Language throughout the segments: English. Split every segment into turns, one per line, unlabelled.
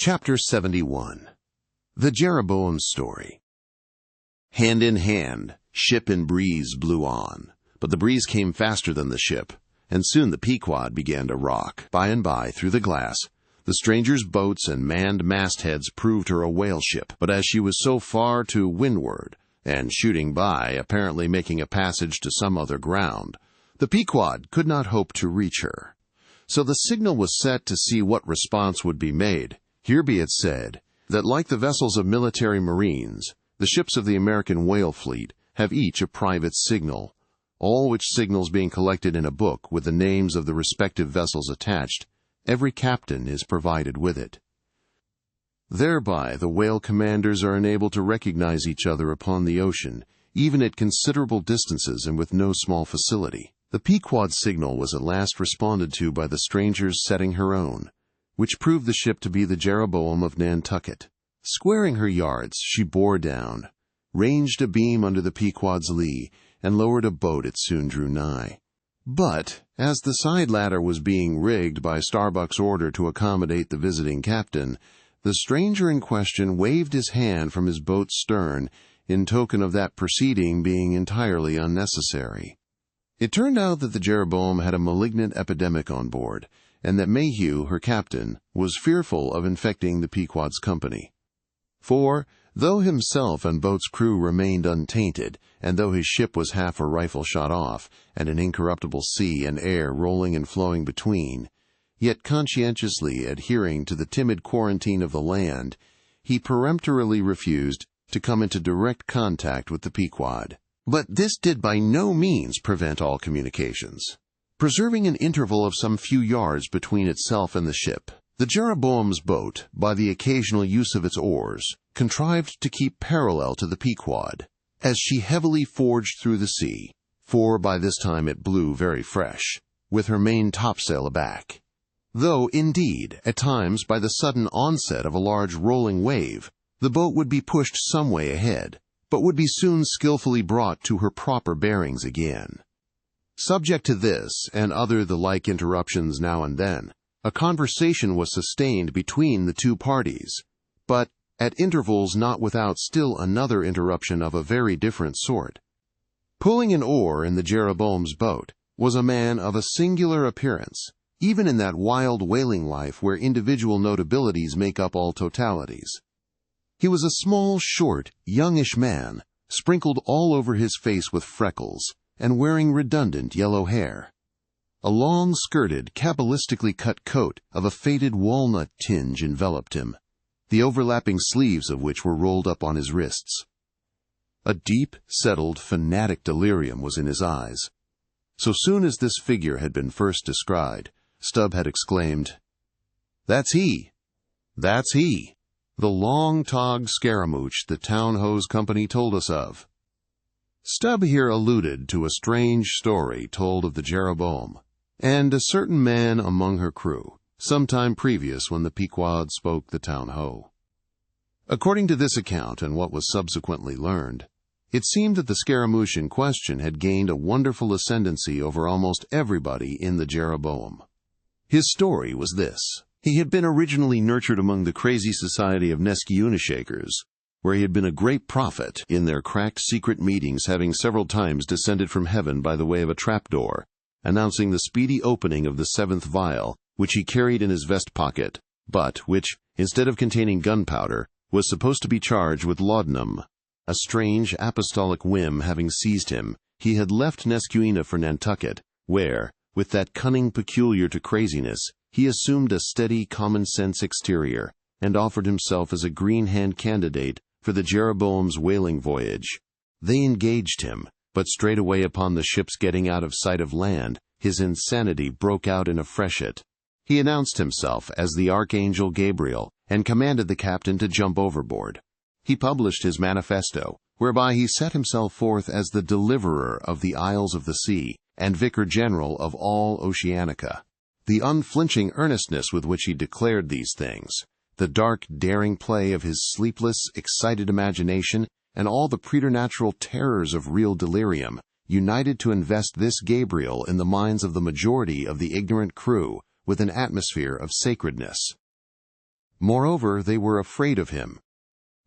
Chapter 71. The Jeroboam Story. Hand in hand, ship and breeze blew on, but the breeze came faster than the ship, and soon the Pequod began to rock. By and by, through the glass, the strangers' boats and manned mastheads proved her a whale ship, but as she was so far to windward, and shooting by, apparently making a passage to some other ground, the Pequod could not hope to reach her. So the signal was set to see what response would be made. Here be it said, that like the vessels of military marines, the ships of the American whale fleet have each a private signal, all which signals being collected in a book with the names of the respective vessels attached. Every captain is provided with it. Thereby the whale commanders are enabled to recognize each other upon the ocean, even at considerable distances and with no small facility. The Pequod's signal was at last responded to by the strangers setting her own, which proved the ship to be the Jeroboam of Nantucket. Squaring her yards, she bore down, ranged a beam under the Pequod's lee, and lowered a boat it soon drew nigh. But, as the side ladder was being rigged by Starbuck's order to accommodate the visiting captain, the stranger in question waved his hand from his boat's stern in token of that proceeding being entirely unnecessary. It turned out that the Jeroboam had a malignant epidemic on board, and that Mayhew, her captain, was fearful of infecting the Pequod's company. For, though himself and boat's crew remained untainted, and though his ship was half a rifle shot off, and an incorruptible sea and air rolling and flowing between, yet conscientiously adhering to the timid quarantine of the land, he peremptorily refused to come into direct contact with the Pequod. But this did by no means prevent all communications. Preserving an interval of some few yards between itself and the ship, the Jeroboam's boat, by the occasional use of its oars, contrived to keep parallel to the Pequod, as she heavily forged through the sea, for by this time it blew very fresh, with her main topsail aback. Though, indeed, at times by the sudden onset of a large rolling wave, the boat would be pushed some way ahead, but would be soon skillfully brought to her proper bearings again. Subject to this, and other the like interruptions now and then, a conversation was sustained between the two parties, but at intervals not without still another interruption of a very different sort. Pulling an oar in the Jeroboam's boat was a man of a singular appearance, even in that wild whaling life where individual notabilities make up all totalities. He was a small, short, youngish man, sprinkled all over his face with freckles, and wearing redundant yellow hair. A long-skirted, cabalistically cut coat of a faded walnut tinge enveloped him, the overlapping sleeves of which were rolled up on his wrists. A deep, settled, fanatic delirium was in his eyes. So soon as this figure had been first descried, Stubb had exclaimed, "That's he! That's he! The long-togged scaramouche the Town Hose Company told us of." Stubb here alluded to a strange story told of the Jeroboam, and a certain man among her crew, some time previous when the Pequod spoke the town ho. According to this account and what was subsequently learned, it seemed that the scaramouche in question had gained a wonderful ascendancy over almost everybody in the Jeroboam. His story was this. He had been originally nurtured among the crazy society of Nesciuna Shakers, where he had been a great prophet in their cracked secret meetings, having several times descended from heaven by the way of a trapdoor, announcing the speedy opening of the seventh vial, which he carried in his vest pocket, but which, instead of containing gunpowder, was supposed to be charged with laudanum. A strange apostolic whim having seized him, he had left Nesciuna for Nantucket, where, with that cunning peculiar to craziness, he assumed a steady, common-sense exterior, and offered himself as a green-hand candidate for the Jeroboam's whaling voyage. They engaged him, but straightway upon the ship's getting out of sight of land, his insanity broke out in a freshet. He announced himself as the Archangel Gabriel, and commanded the captain to jump overboard. He published his manifesto, whereby he set himself forth as the deliverer of the isles of the sea, and vicar general of all Oceanica. The unflinching earnestness with which he declared these things, the dark, daring play of his sleepless, excited imagination, and all the preternatural terrors of real delirium, united to invest this Gabriel in the minds of the majority of the ignorant crew with an atmosphere of sacredness. Moreover, they were afraid of him.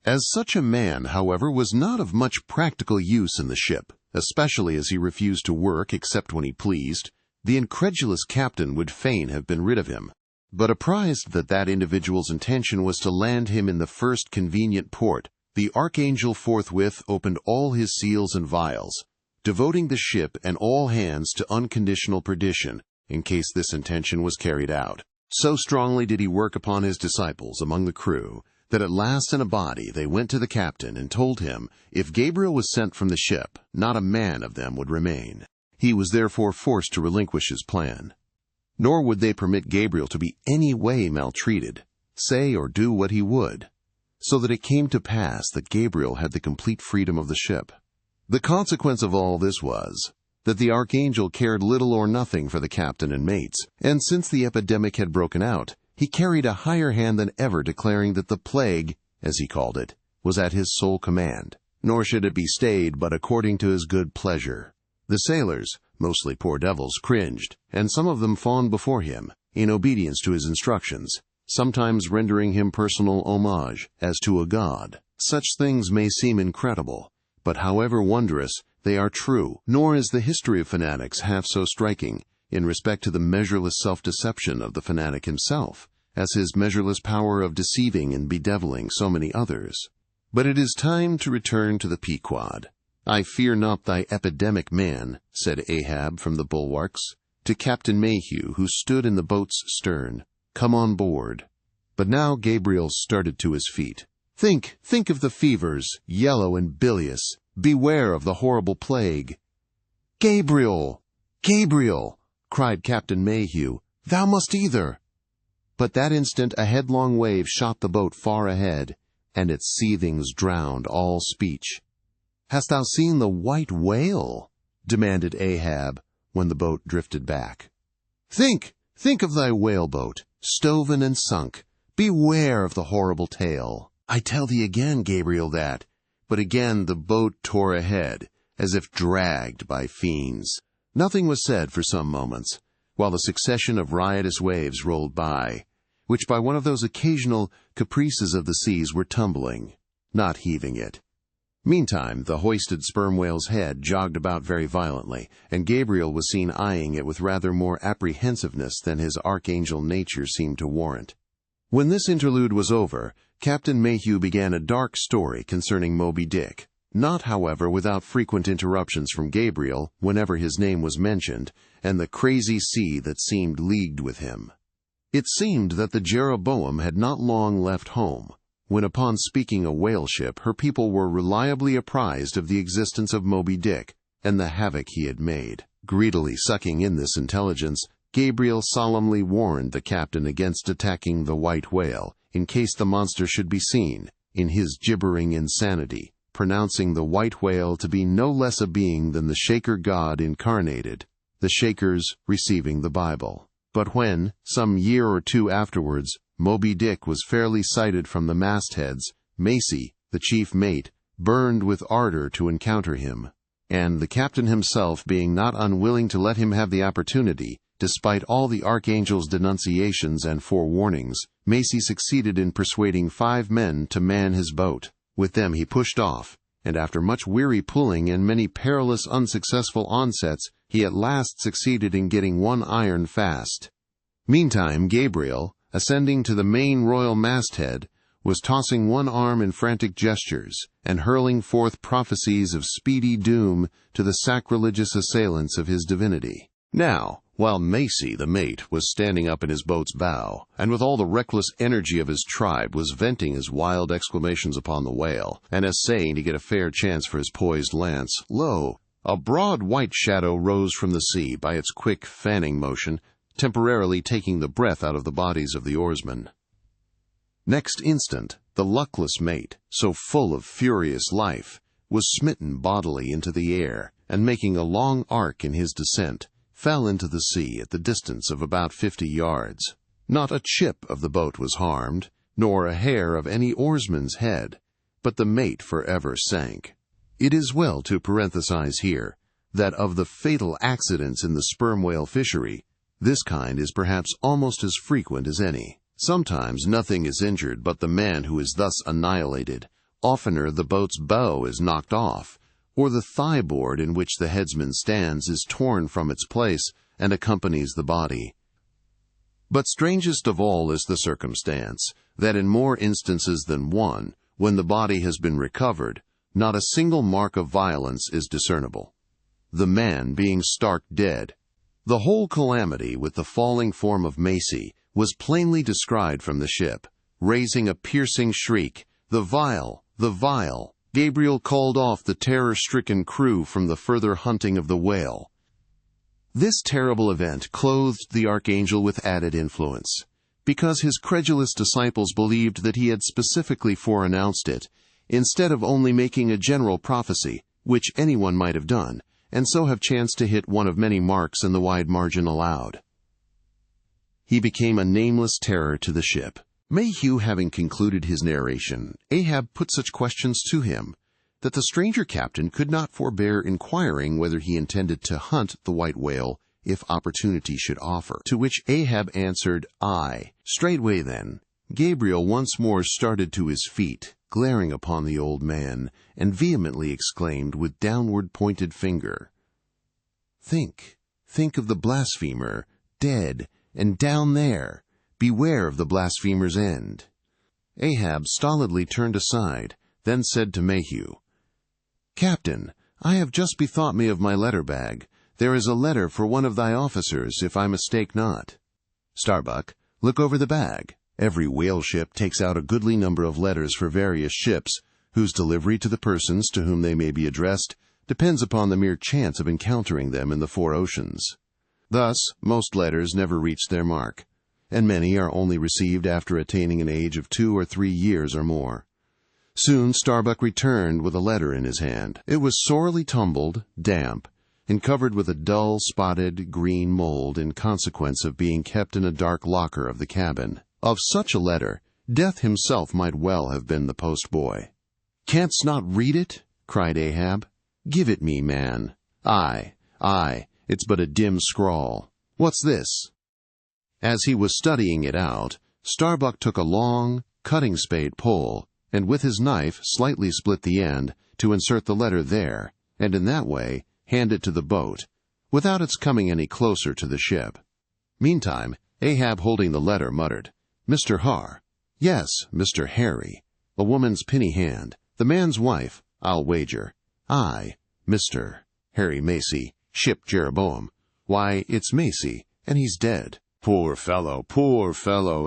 As such a man, however, was not of much practical use in the ship, especially as he refused to work except when he pleased, the incredulous captain would fain have been rid of him. But apprised that that individual's intention was to land him in the first convenient port, the archangel forthwith opened all his seals and vials, devoting the ship and all hands to unconditional perdition, in case this intention was carried out. So strongly did he work upon his disciples among the crew, that at last in a body they went to the captain and told him, if Gabriel was sent from the ship, not a man of them would remain. He was therefore forced to relinquish his plan. Nor would they permit Gabriel to be any way maltreated, say or do what he would, so that it came to pass that Gabriel had the complete freedom of the ship. The consequence of all this was that the archangel cared little or nothing for the captain and mates, and since the epidemic had broken out, he carried a higher hand than ever, declaring that the plague, as he called it, was at his sole command, nor should it be stayed but according to his good pleasure. The sailors, mostly poor devils, cringed, and some of them fawned before him, in obedience to his instructions, sometimes rendering him personal homage, as to a god. Such things may seem incredible, but however wondrous, they are true, nor is the history of fanatics half so striking, in respect to the measureless self-deception of the fanatic himself, as his measureless power of deceiving and bedeviling so many others. But it is time to return to the Pequod. "I fear not thy epidemic, man," said Ahab from the bulwarks, to Captain Mayhew, who stood in the boat's stern. "Come on board." But now Gabriel started to his feet. Think of the fevers, yellow and bilious. Beware of the horrible plague." "Gabriel! Gabriel!" cried Captain Mayhew. "Thou must either." But that instant a headlong wave shot the boat far ahead, and its seethings drowned all speech. "Hast thou seen the white whale?" demanded Ahab, when the boat drifted back. Think of thy whaleboat, stoven and sunk. Beware of the horrible tale." "I tell thee again, Gabriel, that—" But again the boat tore ahead, as if dragged by fiends. Nothing was said for some moments, while a succession of riotous waves rolled by, which by one of those occasional caprices of the seas were tumbling, not heaving it. Meantime, the hoisted sperm whale's head jogged about very violently, and Gabriel was seen eyeing it with rather more apprehensiveness than his archangel nature seemed to warrant. When this interlude was over, Captain Mayhew began a dark story concerning Moby Dick, not, however, without frequent interruptions from Gabriel whenever his name was mentioned, and the crazy sea that seemed leagued with him. It seemed that the Jeroboam had not long left home, when upon speaking a whale ship her people were reliably apprised of the existence of Moby Dick and the havoc he had made. Greedily sucking in this intelligence, Gabriel solemnly warned the captain against attacking the white whale, in case the monster should be seen, in his gibbering insanity, pronouncing the white whale to be no less a being than the Shaker god incarnated, the Shakers receiving the Bible. But when, some year or two afterwards, Moby Dick was fairly sighted from the mastheads, Macy, the chief mate, burned with ardor to encounter him, and the captain himself being not unwilling to let him have the opportunity, despite all the archangel's denunciations and forewarnings, Macy succeeded in persuading 5 men to man his boat. With them he pushed off, and after much weary pulling and many perilous unsuccessful onsets, he at last succeeded in getting one iron fast. Meantime Gabriel, ascending to the main royal masthead, was tossing one arm in frantic gestures, and hurling forth prophecies of speedy doom to the sacrilegious assailants of his divinity. Now, while Macy, the mate, was standing up in his boat's bow, and with all the reckless energy of his tribe was venting his wild exclamations upon the whale, and essaying to get a fair chance for his poised lance, lo, a broad white shadow rose from the sea by its quick fanning motion, temporarily taking the breath out of the bodies of the oarsmen. Next instant, the luckless mate, so full of furious life, was smitten bodily into the air, and making a long arc in his descent, fell into the sea at the distance of about 50 yards. Not a chip of the boat was harmed, nor a hair of any oarsman's head, but the mate forever sank. It is well to parenthesize here that of the fatal accidents in the sperm whale fishery, this kind is perhaps almost as frequent as any. Sometimes nothing is injured but the man who is thus annihilated. Oftener the boat's bow is knocked off, or the thigh board in which the headsman stands is torn from its place and accompanies the body. But strangest of all is the circumstance that in more instances than one, when the body has been recovered, not a single mark of violence is discernible, the man being stark dead. The whole calamity with the falling form of Macy was plainly descried from the ship. Raising a piercing shriek, "The vile! The vile!" Gabriel called off the terror-stricken crew from the further hunting of the whale. This terrible event clothed the archangel with added influence. Because his credulous disciples believed that he had specifically foreannounced it, instead of only making a general prophecy, which anyone might have done, and so have chanced to hit one of many marks in the wide margin allowed. He became a nameless terror to the ship. Mayhew having concluded his narration, Ahab put such questions to him that the stranger captain could not forbear inquiring whether he intended to hunt the white whale if opportunity should offer, to which Ahab answered, "Aye." Straightway then, Gabriel once more started to his feet, glaring upon the old man, and vehemently exclaimed with downward-pointed finger, think of the blasphemer, dead, and down there. Beware of the blasphemer's end." Ahab stolidly turned aside, then said to Mayhew, "Captain, I have just bethought me of my letter-bag. There is a letter for one of thy officers, if I mistake not." "Starbuck, look over the bag." Every whale ship takes out a goodly number of letters for various ships, whose delivery to the persons to whom they may be addressed depends upon the mere chance of encountering them in the four oceans. Thus, most letters never reach their mark, and many are only received after attaining an age of 2 or 3 years or more. Soon Starbuck returned with a letter in his hand. It was sorely tumbled, damp, and covered with a dull, spotted, green mold in consequence of being kept in a dark locker of the cabin. Of such a letter, Death himself might well have been the post-boy. "Canst not read it?" cried Ahab. "Give it me, man." Aye, it's but a dim scrawl. What's this?" As he was studying it out, Starbuck took a long, cutting-spade pole, and with his knife slightly split the end to insert the letter there, and in that way hand it to the boat, without its coming any closer to the ship. Meantime, Ahab, holding the letter, muttered, "Mr. Har." "Yes, Mr. Harry." A woman's pinny hand. "The man's wife, I'll wager." "Aye, Mr. Harry Macy, ship Jeroboam." "Why, it's Macy, and he's dead." Poor fellow,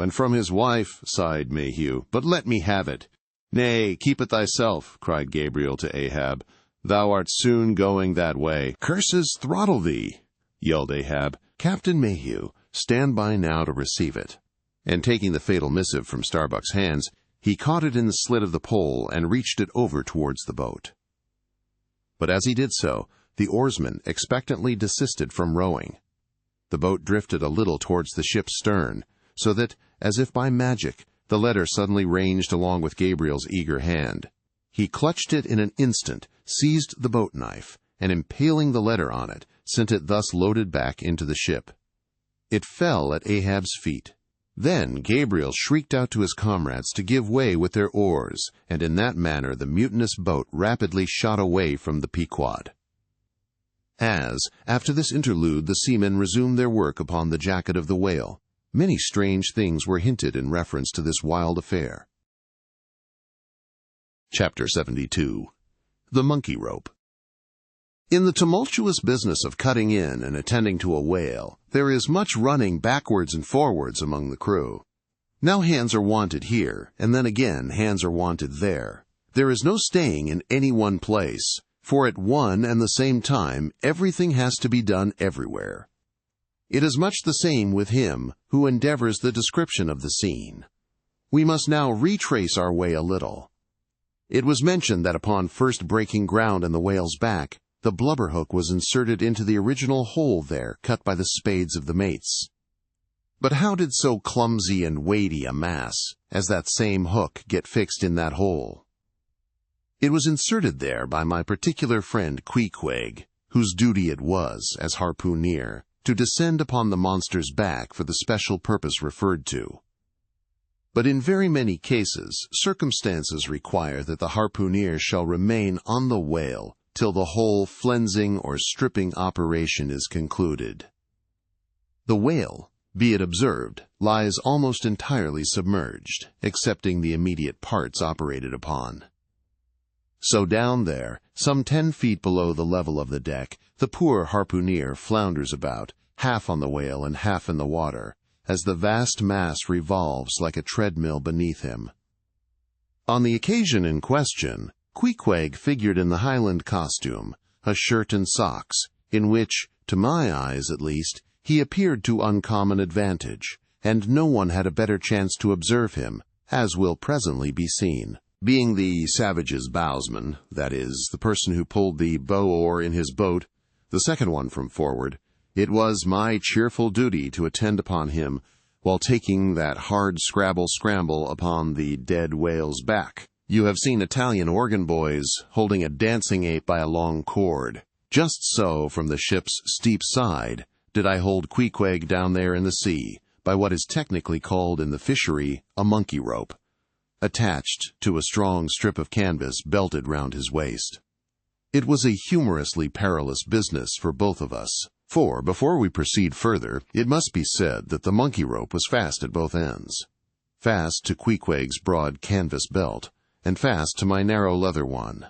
and from his wife," sighed Mayhew. "But let me have it." "Nay, keep it thyself," cried Gabriel to Ahab. "Thou art soon going that way." "Curses throttle thee," yelled Ahab. "Captain Mayhew, stand by now to receive it." And taking the fatal missive from Starbuck's hands, he caught it in the slit of the pole and reached it over towards the boat. But as he did so, the oarsman expectantly desisted from rowing. The boat drifted a little towards the ship's stern, so that, as if by magic, the letter suddenly ranged along with Gabriel's eager hand. He clutched it in an instant, seized the boat-knife, and impaling the letter on it, sent it thus loaded back into the ship. It fell at Ahab's feet. Then Gabriel shrieked out to his comrades to give way with their oars, and in that manner the mutinous boat rapidly shot away from the Pequod. As, after this interlude, the seamen resumed their work upon the jacket of the whale, many strange things were hinted in reference to this wild affair. Chapter 72. The Monkey Rope. In the tumultuous business of cutting in and attending to a whale, there is much running backwards and forwards among the crew. Now hands are wanted here, and then again hands are wanted there. There is no staying in any one place, for at one and the same time everything has to be done everywhere. It is much the same with him who endeavors the description of the scene. We must now retrace our way a little. It was mentioned that upon first breaking ground in the whale's back, the blubber hook was inserted into the original hole there cut by the spades of the mates. But how did so clumsy and weighty a mass as that same hook get fixed in that hole? It was inserted there by my particular friend Queequeg, whose duty it was, as harpooneer, to descend upon the monster's back for the special purpose referred to. But in very many cases, circumstances require that the harpooner shall remain on the whale till the whole flensing or stripping operation is concluded. The whale, be it observed, lies almost entirely submerged, excepting the immediate parts operated upon. So down there, some 10 feet below the level of the deck, the poor harpooner flounders about, half on the whale and half in the water, as the vast mass revolves like a treadmill beneath him. On the occasion in question, Queequeg figured in the Highland costume, a shirt and socks, in which, to my eyes at least, he appeared to uncommon advantage, and no one had a better chance to observe him, as will presently be seen. Being the savage's bowsman, that is, the person who pulled the bow-oar in his boat, the second one from forward, it was my cheerful duty to attend upon him while taking that hard scramble upon the dead whale's back. You have seen Italian organ boys holding a dancing ape by a long cord. Just so, from the ship's steep side, did I hold Queequeg down there in the sea, by what is technically called in the fishery a monkey rope, attached to a strong strip of canvas belted round his waist. It was a humorously perilous business for both of us, for, before we proceed further, it must be said that the monkey rope was fast at both ends, fast to Queequeg's broad canvas belt, and fast to my narrow leather one,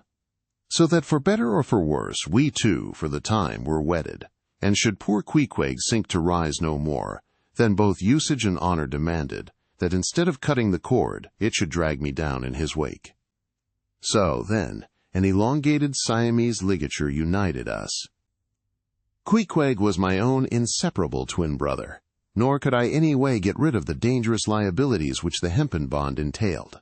so that for better or for worse, we two, for the time, were wedded, and should poor Queequeg sink to rise no more, then both usage and honor demanded that instead of cutting the cord, it should drag me down in his wake. So, then, an elongated Siamese ligature united us. Queequeg was my own inseparable twin brother, nor could I any way get rid of the dangerous liabilities which the hempen bond entailed.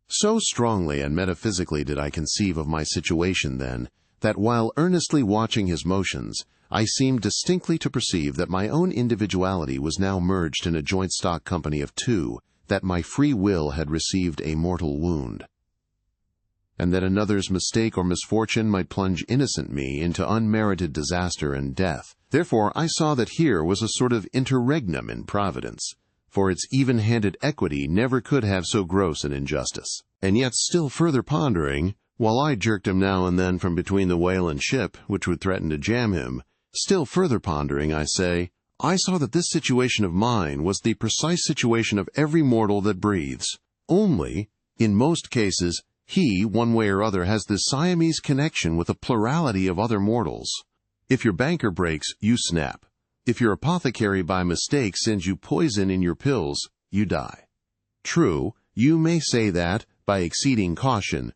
So strongly and metaphysically did I conceive of my situation then, that while earnestly watching his motions, I seemed distinctly to perceive that my own individuality was now merged in a joint stock company of two, that my free will had received a mortal wound, and that another's mistake or misfortune might plunge innocent me into unmerited disaster and death. Therefore I saw that here was a sort of interregnum in Providence, for its even-handed equity never could have so gross an injustice. And yet still further pondering, while I jerked him now and then from between the whale and ship, which would threaten to jam him, still further pondering, I say, I saw that this situation of mine was the precise situation of every mortal that breathes. Only, in most cases, he, one way or other, has this Siamese connection with a plurality of other mortals. If your banker breaks, you snap. If your apothecary by mistake sends you poison in your pills, you die. True, you may say that, by exceeding caution,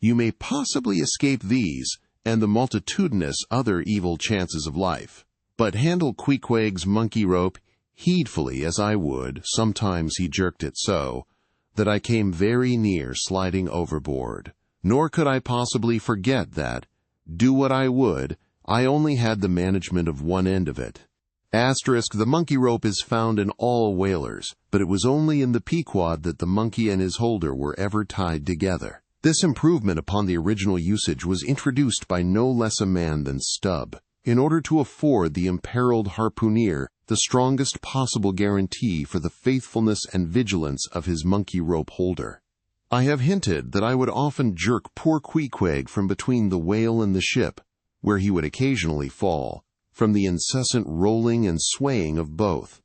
you may possibly escape these and the multitudinous other evil chances of life. But handle Queequeg's monkey rope heedfully as I would, sometimes he jerked it so, that I came very near sliding overboard. Nor could I possibly forget that, do what I would, I only had the management of one end of it. The monkey rope is found in all whalers, but it was only in the Pequod that the monkey and his holder were ever tied together. This improvement upon the original usage was introduced by no less a man than Stubb, in order to afford the imperiled harpooner the strongest possible guarantee for the faithfulness and vigilance of his monkey rope holder. I have hinted that I would often jerk poor Queequeg from between the whale and the ship, where he would occasionally fall, from the incessant rolling and swaying of both.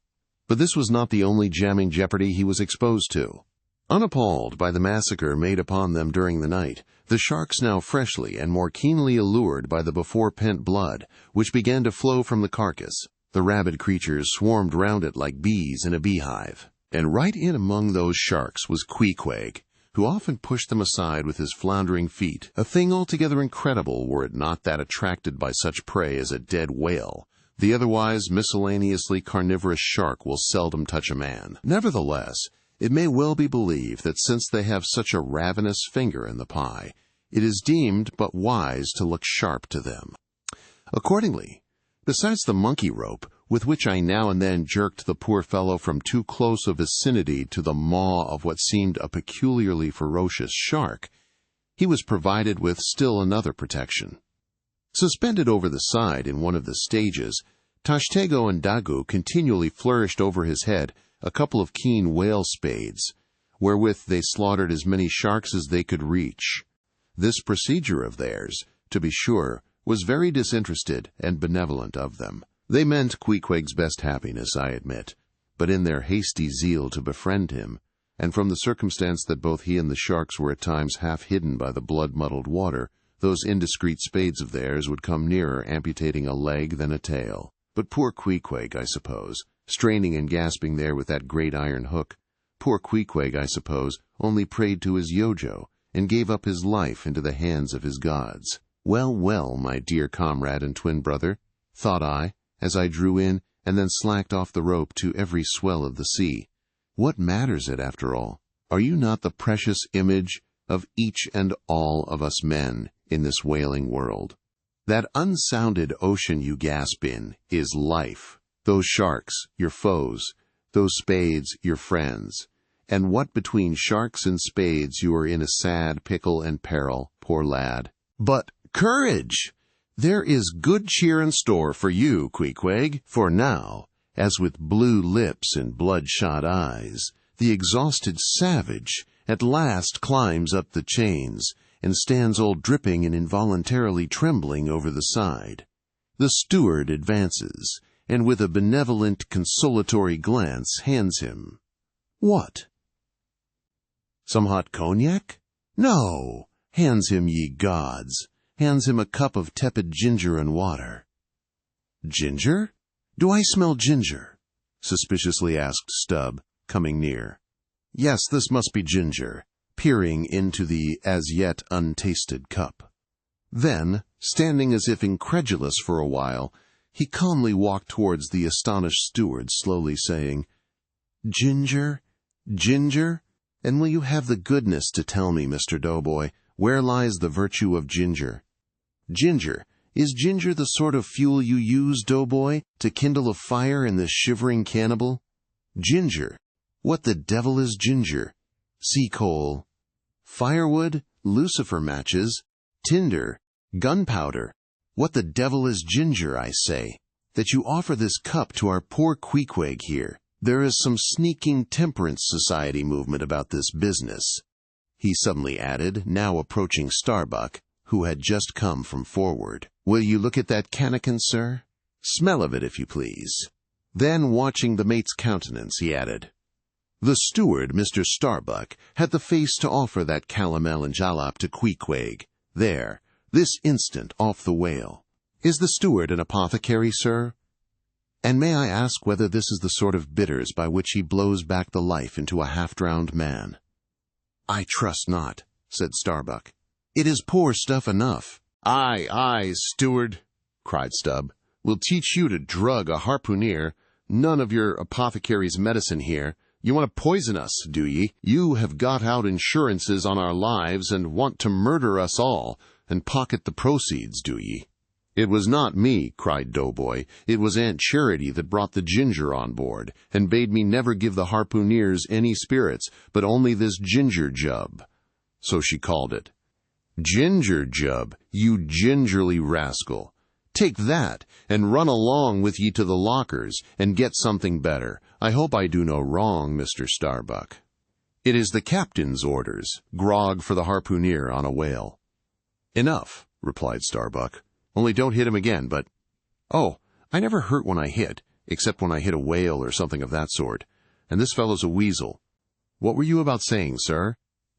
But this was not the only jamming jeopardy he was exposed to. Unappalled by the massacre made upon them during the night, the sharks now freshly and more keenly allured by the before-pent blood, which began to flow from the carcass, the rabid creatures swarmed round it like bees in a beehive. And right in among those sharks was Queequeg, who often pushed them aside with his floundering feet, a thing altogether incredible were it not that attracted by such prey as a dead whale, the otherwise miscellaneously carnivorous shark will seldom touch a man. Nevertheless, it may well be believed that since they have such a ravenous finger in the pie, it is deemed but wise to look sharp to them. Accordingly, besides the monkey rope, with which I now and then jerked the poor fellow from too close a vicinity to the maw of what seemed a peculiarly ferocious shark, he was provided with still another protection. Suspended over the side in one of the stages, Tashtego and Dagu continually flourished over his head a couple of keen whale spades, wherewith they slaughtered as many sharks as they could reach. This procedure of theirs, to be sure, was very disinterested and benevolent of them. They meant Queequeg's best happiness, I admit, but in their hasty zeal to befriend him, and from the circumstance that both he and the sharks were at times half hidden by the blood-muddled water, those indiscreet spades of theirs would come nearer amputating a leg than a tail. But poor Queequeg, I suppose, straining and gasping there with that great iron hook, poor Queequeg, I suppose, only prayed to his Yojo, and gave up his life into the hands of his gods. Well, well, my dear comrade and twin brother, thought I, as I drew in and then slacked off the rope to every swell of the sea, what matters it after all? Are you not the precious image of each and all of us men in this wailing world? That unsounded ocean you gasp in is life. Those sharks, your foes, those spades, your friends. And what between sharks and spades you are in a sad pickle and peril, poor lad. But courage! There is good cheer in store for you, Queequeg, for now, as with blue lips and bloodshot eyes, the exhausted savage at last climbs up the chains, and stands all dripping and involuntarily trembling over the side. The steward advances, and with a benevolent, consolatory glance hands him. What? Some hot cognac? No! Hands him, ye gods! Hands him a cup of tepid ginger and water. Ginger? Do I smell ginger? Suspiciously asked Stubb, coming near. Yes, this must be ginger, peering into the as yet untasted cup. Then, standing as if incredulous for a while, he calmly walked towards the astonished steward, slowly saying, Ginger? Ginger? And will you have the goodness to tell me, Mr. Doughboy, where lies the virtue of ginger? Ginger. Is ginger the sort of fuel you use, Doughboy, to kindle a fire in this shivering cannibal? Ginger. What the devil is ginger? Sea coal. Firewood, lucifer matches, tinder, gunpowder. What the devil is ginger, I say, that you offer this cup to our poor Queequeg here? There is some sneaking temperance society movement about this business, he suddenly added, now approaching Starbuck, who had just come from forward. Will you look at that cannikin, sir? Smell of it, if you please. Then, watching the mate's countenance, he added, The steward, Mr. Starbuck, had the face to offer that calomel and jalap to Queequeg, there, this instant, off the whale. Is the steward an apothecary, sir? And may I ask whether this is the sort of bitters by which he blows back the life into a half-drowned man? I trust not, said Starbuck. It is poor stuff enough. Aye, aye, steward, cried Stubb. We'll teach you to drug a harpooneer. None of your apothecary's medicine here. You want to poison us, do ye? You have got out insurances on our lives and want to murder us all, and pocket the proceeds, do ye? It was not me, cried Doughboy. It was Aunt Charity that brought the ginger on board, and bade me never give the harpooneers any spirits, but only this ginger jub. So she called it. Ginger jub, you gingerly rascal. Take that, and run along with ye to the lockers, and get something better. I hope I do no wrong, Mr. Starbuck. It is the captain's orders, grog for the harpooneer on a whale. Enough, replied Starbuck. Only don't hit him again, but— Oh, I never hurt when I hit, except when I hit a whale or something of that sort. And this fellow's a weasel. What were you about saying, sir?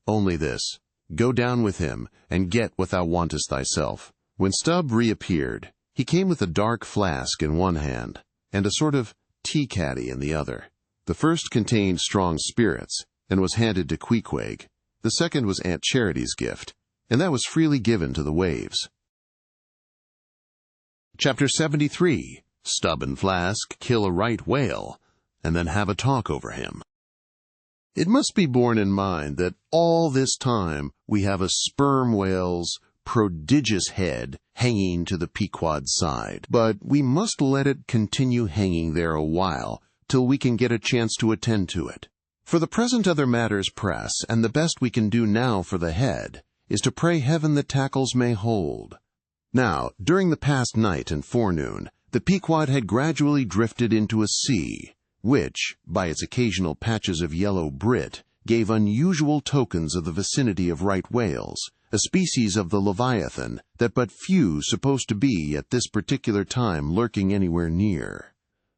Only this. Go down with him, and get what thou wantest thyself. When Stubb reappeared, he came with a dark flask in one hand, and a sort of tea-caddy in the other. The first contained strong spirits, and was handed to Queequeg. The second was Aunt Charity's gift, and that was freely given to the waves. Chapter 73. Stubb and Flask kill a right whale, and then have a talk over him. It must be borne in mind that all this time we have a sperm whale's prodigious head hanging to the Pequod's side, but we must let it continue hanging there a while till we can get a chance to attend to it. For the present other matters press, and the best we can do now for the head is to pray heaven the tackles may hold. Now, during the past night and forenoon, the Pequod had gradually drifted into a sea, which, by its occasional patches of yellow brit, gave unusual tokens of the vicinity of right whales, a species of the leviathan that but few supposed to be at this particular time lurking anywhere near.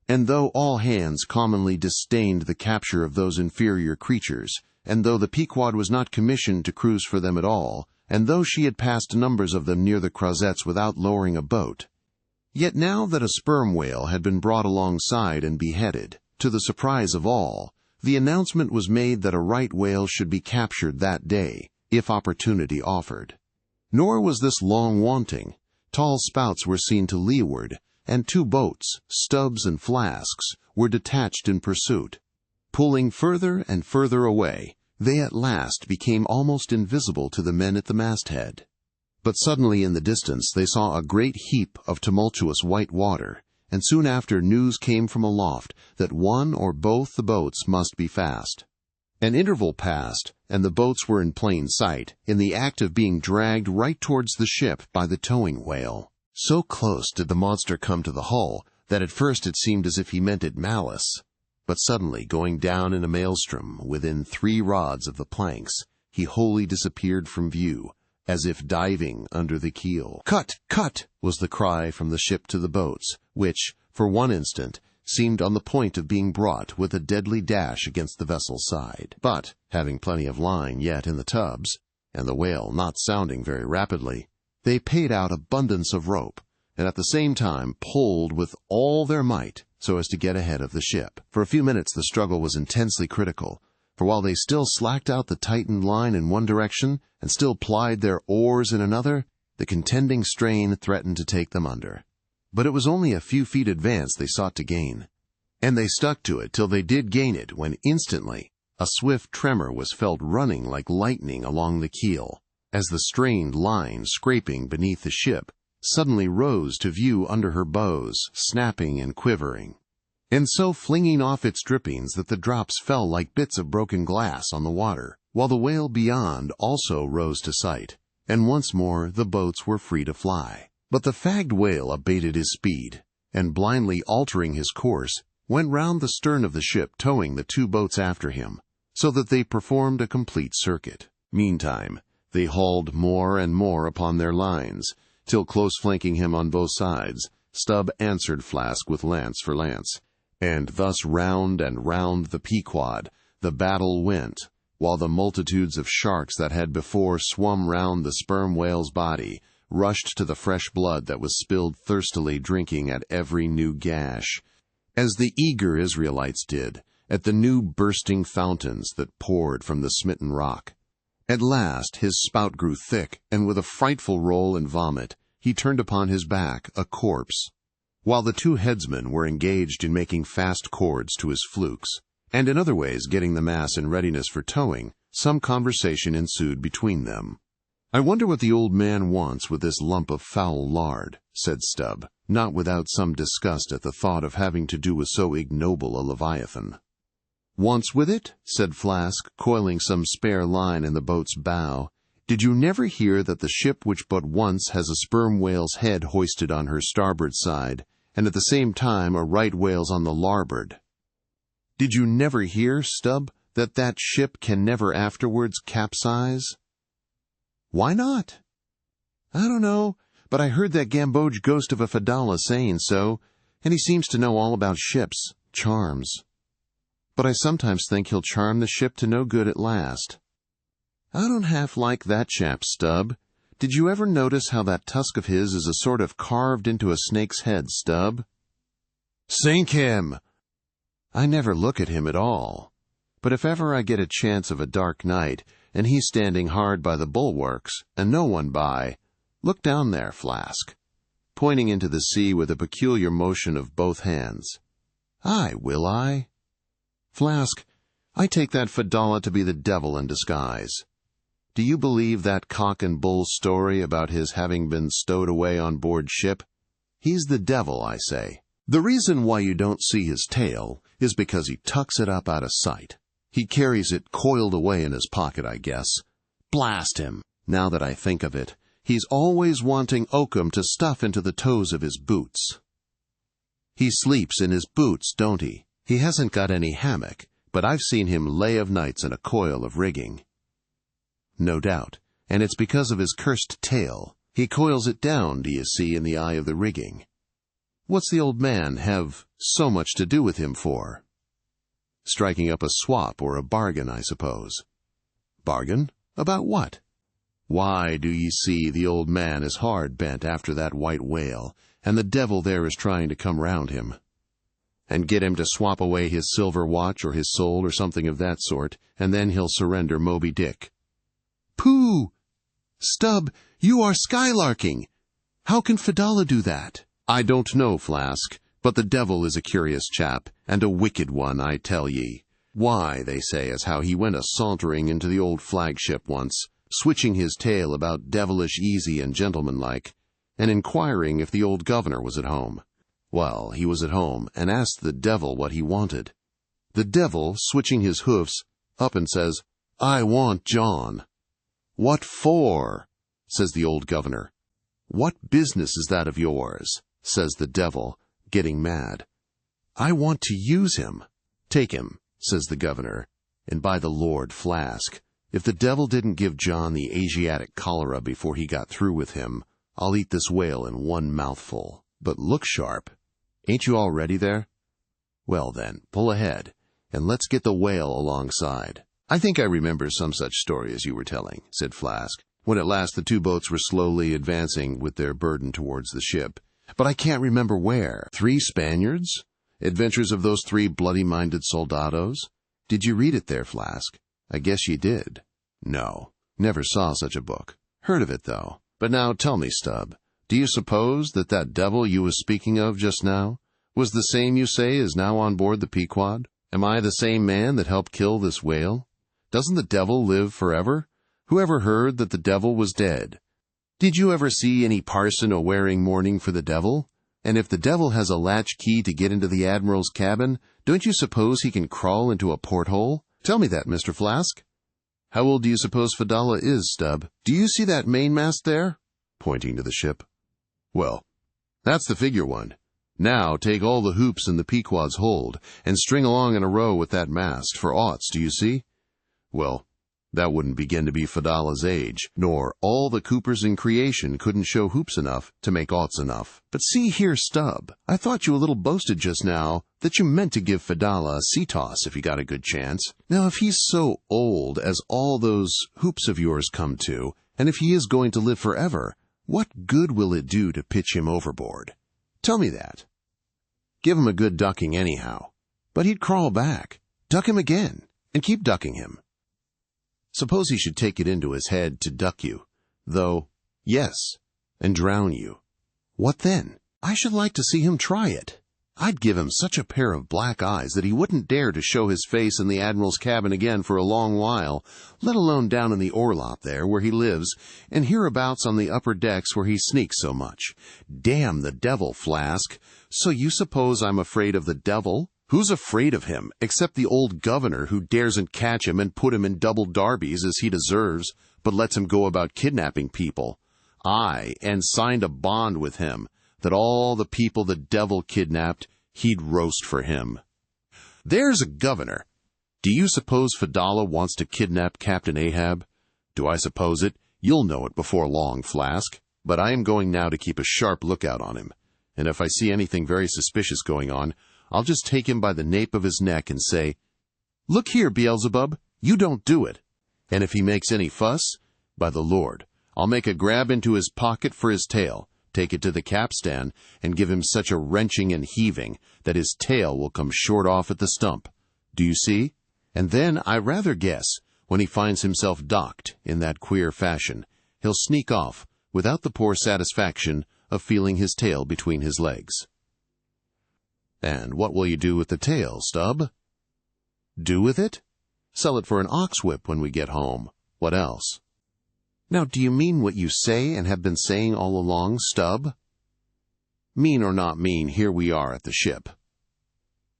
And though all hands commonly disdained the capture of those inferior creatures, and though the Pequod was not commissioned to cruise for them at all, and though she had passed numbers of them near the Crozettes without lowering a boat, yet now that a sperm whale had been brought alongside and beheaded, to the surprise of all, the announcement was made that a right whale should be captured that day, if opportunity offered. Nor was this long wanting. Tall spouts were seen to leeward, and 2 boats, Stubbs and Flasks, were detached in pursuit. Pulling further and further away, they at last became almost invisible to the men at the masthead. But suddenly in the distance they saw a great heap of tumultuous white water, and soon after news came from aloft that one or both the boats must be fast. An interval passed, and the boats were in plain sight, in the act of being dragged right towards the ship by the towing whale. So close did the monster come to the hull that at first it seemed as if he meant it malice. But suddenly, going down in a maelstrom within 3 rods of the planks, he wholly disappeared from view, as if diving under the keel. "Cut! Cut!" was the cry from the ship to the boats, which, for one instant, seemed on the point of being brought with a deadly dash against the vessel's side. But, having plenty of line yet in the tubs, and the whale not sounding very rapidly, they paid out abundance of rope, and at the same time pulled with all their might so as to get ahead of the ship. For a few minutes the struggle was intensely critical, for while they still slacked out the tightened line in one direction and still plied their oars in another, the contending strain threatened to take them under. But it was only a few feet advance they sought to gain, and they stuck to it till they did gain it, when instantly a swift tremor was felt running like lightning along the keel, as the strained line scraping beneath the ship suddenly rose to view under her bows, snapping and quivering, and so flinging off its drippings that the drops fell like bits of broken glass on the water, while the whale beyond also rose to sight, and once more the boats were free to fly. But the fagged whale abated his speed, and blindly altering his course, went round the stern of the ship, towing the 2 boats after him, so that they performed a complete circuit. Meantime, they hauled more and more upon their lines, till close flanking him on both sides, Stubb answered Flask with lance for lance, and thus round and round the Pequod the battle went, while the multitudes of sharks that had before swum round the sperm whale's body rushed to the fresh blood that was spilled thirstily, drinking at every new gash, as the eager Israelites did at the new bursting fountains that poured from the smitten rock. At last his spout grew thick, and with a frightful roll and vomit, he turned upon his back, a corpse, while the 2 headsmen were engaged in making fast cords to his flukes, and in other ways getting the mass in readiness for towing. Some conversation ensued between them. "I wonder what the old man wants with this lump of foul lard," said Stubb, not without some disgust at the thought of having to do with so ignoble a leviathan. "Wants with it?" said Flask, coiling some spare line in the boat's bow. "Did you never hear that the ship which but once has a sperm whale's head hoisted on her starboard side, and at the same time a right whale's on the larboard? Did you never hear, Stubb, that that ship can never afterwards capsize?" "Why not?" "I don't know, but I heard that Gamboge ghost of a Fadalla saying so, and he seems to know all about ships, charms. But I sometimes think he'll charm the ship to no good at last." "I don't half like that chap, Stubb. Did you ever notice how that tusk of his is a sort of carved into a snake's head, Stubb?" "Sink him!" "I never look at him at all. But if ever I get a chance of a dark night, and he's standing hard by the bulwarks, and no one by, look down there, Flask," pointing into the sea with a peculiar motion of both hands. "Aye, will I? Flask, I take that Fadalla to be the devil in disguise. Do you believe that cock and bull story about his having been stowed away on board ship? He's the devil, I say. The reason why you don't see his tail is because he tucks it up out of sight. He carries it coiled away in his pocket, I guess. Blast him! Now that I think of it, he's always wanting oakum to stuff into the toes of his boots. He sleeps in his boots, don't he? He hasn't got any hammock, but I've seen him lay of nights in a coil of rigging. No doubt, and it's because of his cursed tail. He coils it down, do you see, in the eye of the rigging. What's the old man have so much to do with him for? Striking up a swap or a bargain, I suppose. Bargain? About what? Why, do ye see, the old man is hard bent after that white whale, and the devil there is trying to come round him, and get him to swap away his silver watch or his soul or something of that sort, and then he'll surrender Moby Dick. Pooh! Stubb, you are skylarking! How can Fedallah do that? I don't know, Flask, but the devil is a curious chap, and a wicked one, I tell ye. Why, they say as how he went a-sauntering into the old flagship once, switching his tail about devilish easy and gentlemanlike, and inquiring if the old governor was at home. Well, he was at home, and asked the devil what he wanted. The devil, switching his hoofs, up and says, I want John. What for? Says the old governor. What business is that of yours? Says the devil, getting mad. I want to use him. Take him, says the governor, and by the Lord, Flask, if the devil didn't give John the Asiatic cholera before he got through with him, I'll eat this whale in one mouthful. But look sharp. Ain't you all ready there? Well then, pull ahead, and let's get the whale alongside. I think I remember some such story as you were telling, said Flask, when at last the two boats were slowly advancing with their burden towards the ship. But I can't remember where. 3 Spaniards? Adventures of those 3 bloody-minded soldados? Did you read it there, Flask? I guess ye did. No, never saw such a book. Heard of it, though. But now tell me, Stubb, do you suppose that that devil you was speaking of just now was the same you say is now on board the Pequod? Am I the same man that helped kill this whale? Doesn't the devil live forever? Who ever heard that the devil was dead? Did you ever see any parson a-wearing mourning for the devil? And if the devil has a latch key to get into the admiral's cabin, don't you suppose he can crawl into a porthole? Tell me that, Mr. Flask. How old do you suppose Fedallah is, Stubb? Do you see that mainmast there? Pointing to the ship. Well, that's the figure one. Now take all the hoops in the Pequod's hold, and string along in a row with that mast, for aughts, do you see? Well, that wouldn't begin to be Fedallah's age, nor all the coopers in creation couldn't show hoops enough to make aughts enough. But see here, Stubb, I thought you a little boasted just now that you meant to give Fedallah a sea toss if you got a good chance. Now, if he's so old as all those hoops of yours come to, and if he is going to live forever, what good will it do to pitch him overboard? Tell me that. Give him a good ducking anyhow. But he'd crawl back. Duck him again, and keep ducking him. Suppose he should take it into his head to duck you, though, yes, and drown you. What then? I should like to see him try it. I'd give him such a pair of black eyes that he wouldn't dare to show his face in the admiral's cabin again for a long while, let alone down in the orlop there where he lives, and hereabouts on the upper decks where he sneaks so much. Damn the devil, Flask. So you suppose I'm afraid of the devil? Who's afraid of him, except the old governor who daresn't catch him and put him in double darbies as he deserves, but lets him go about kidnapping people? Aye, and signed a bond with him, that all the people the devil kidnapped, he'd roast for him. There's a governor. Do you suppose Fedallah wants to kidnap Captain Ahab? Do I suppose it? You'll know it before long, Flask. But I am going now to keep a sharp lookout on him, and if I see anything very suspicious going on, I'll just take him by the nape of his neck and say, Look here, Beelzebub, you don't do it. And if he makes any fuss, by the Lord, I'll make a grab into his pocket for his tail, take it to the capstan, and give him such a wrenching and heaving that his tail will come short off at the stump. Do you see? And then, I rather guess, when he finds himself docked in that queer fashion, he'll sneak off without the poor satisfaction of feeling his tail between his legs. And what will you do with the tail, Stubb? Do with it? Sell it for an ox whip when we get home. What else? Now, do you mean what you say and have been saying all along, Stubb? Mean or not mean, here we are at the ship.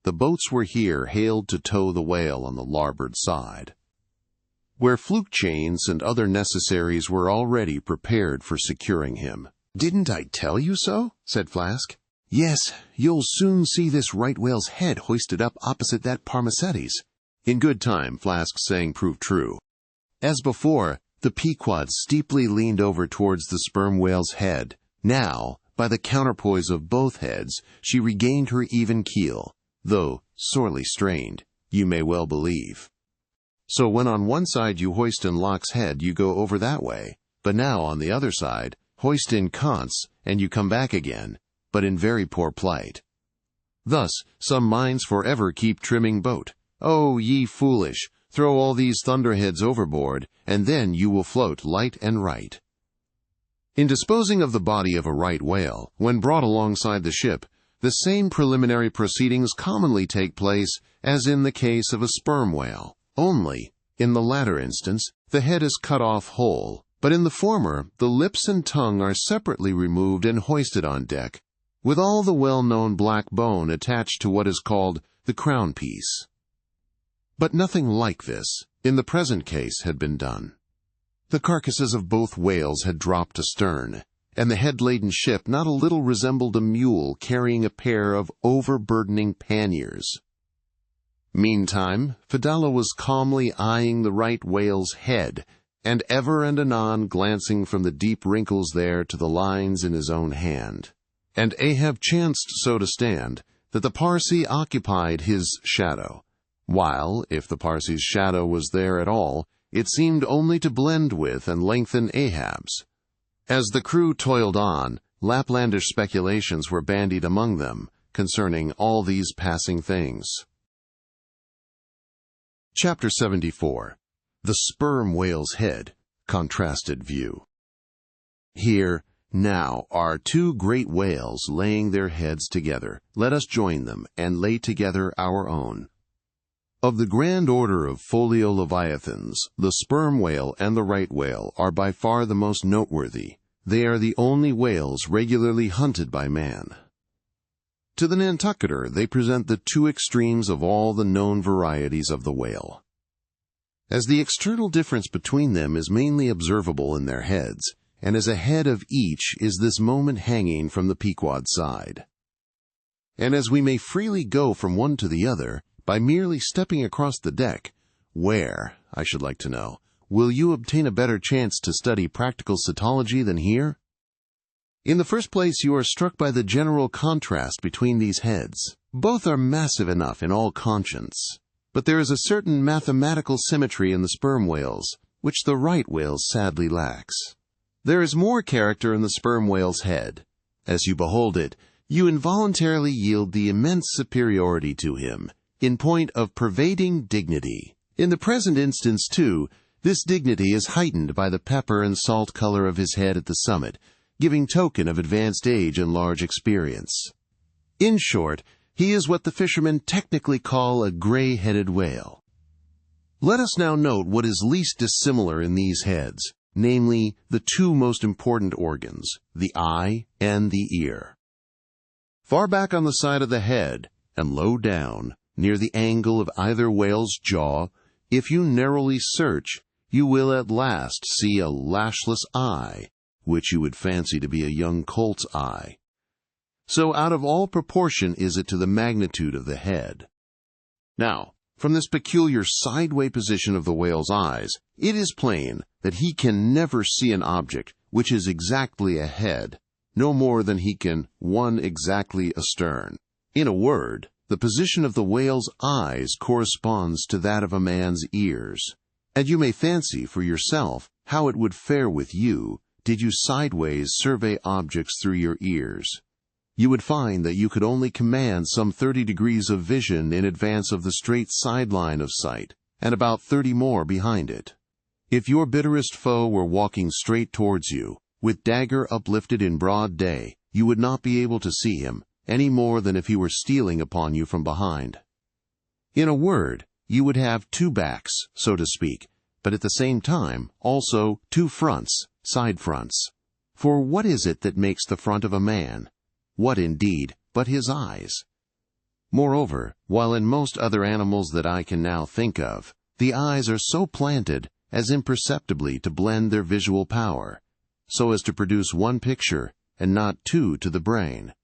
The boats were here hailed to tow the whale on the larboard side, where fluke chains and other necessaries were already prepared for securing him. Didn't I tell you so? Said Flask. Yes, you'll soon see this right whale's head hoisted up opposite that Parmacetes. In good time, Flask's saying proved true. As before, the Pequod steeply leaned over towards the sperm whale's head. Now, by the counterpoise of both heads, she regained her even keel, though sorely strained, you may well believe. So when on one side you hoist in Locke's head, you go over that way, but now on the other side, hoist in Kant's, and you come back again, but in very poor plight. Thus, some minds forever keep trimming boat. Oh, ye foolish, throw all these thunderheads overboard, and then you will float light and right. In disposing of the body of a right whale, when brought alongside the ship, the same preliminary proceedings commonly take place as in the case of a sperm whale. Only, in the latter instance, the head is cut off whole, but in the former, the lips and tongue are separately removed and hoisted on deck, with all the well-known black bone attached to what is called the crown piece. But nothing like this, in the present case, had been done. The carcasses of both whales had dropped astern, and the head-laden ship not a little resembled a mule carrying a pair of overburdening panniers. Meantime, Fedallah was calmly eyeing the right whale's head, and ever and anon glancing from the deep wrinkles there to the lines in his own hand. And Ahab chanced so to stand, that the Parsee occupied his shadow, while, if the Parsee's shadow was there at all, it seemed only to blend with and lengthen Ahab's. As the crew toiled on, Laplandish speculations were bandied among them concerning all these passing things. Chapter 74. The Sperm Whale's Head, Contrasted View. Here, now, are two great whales laying their heads together. Let us join them, and lay together our own. Of the grand order of folio leviathans, the sperm whale and the right whale are by far the most noteworthy. They are the only whales regularly hunted by man. To the Nantucketer, they present the two extremes of all the known varieties of the whale. As the external difference between them is mainly observable in their heads, and as a head of each is this moment hanging from the Pequod side. And as we may freely go from one to the other, by merely stepping across the deck, where, I should like to know, will you obtain a better chance to study practical cetology than here? In the first place, you are struck by the general contrast between these heads. Both are massive enough in all conscience, but there is a certain mathematical symmetry in the sperm whales, which the right whale sadly lacks. There is more character in the sperm whale's head. As you behold it, you involuntarily yield the immense superiority to him, in point of pervading dignity. In the present instance, too, this dignity is heightened by the pepper and salt color of his head at the summit, giving token of advanced age and large experience. In short, he is what the fishermen technically call a gray-headed whale. Let us now note what is least dissimilar in these heads, namely, the two most important organs, the eye and the ear. Far back on the side of the head, and low down, near the angle of either whale's jaw, if you narrowly search, you will at last see a lashless eye, which you would fancy to be a young colt's eye. So out of all proportion is it to the magnitude of the head. Now, from this peculiar sideway position of the whale's eyes, it is plain that he can never see an object which is exactly ahead, no more than he can one exactly astern. In a word, the position of the whale's eyes corresponds to that of a man's ears, and you may fancy for yourself how it would fare with you did you sideways survey objects through your ears. You would find that you could only command some 30 degrees of vision in advance of the straight sideline of sight, and about 30 more behind it. If your bitterest foe were walking straight towards you, with dagger uplifted in broad day, you would not be able to see him, any more than if he were stealing upon you from behind. In a word, you would have two backs, so to speak, but at the same time also two fronts, side fronts. For what is it that makes the front of a man? What, indeed, but his eyes? Moreover, while in most other animals that I can now think of, the eyes are so planted as imperceptibly to blend their visual power, so as to produce one picture, and not two to the brain.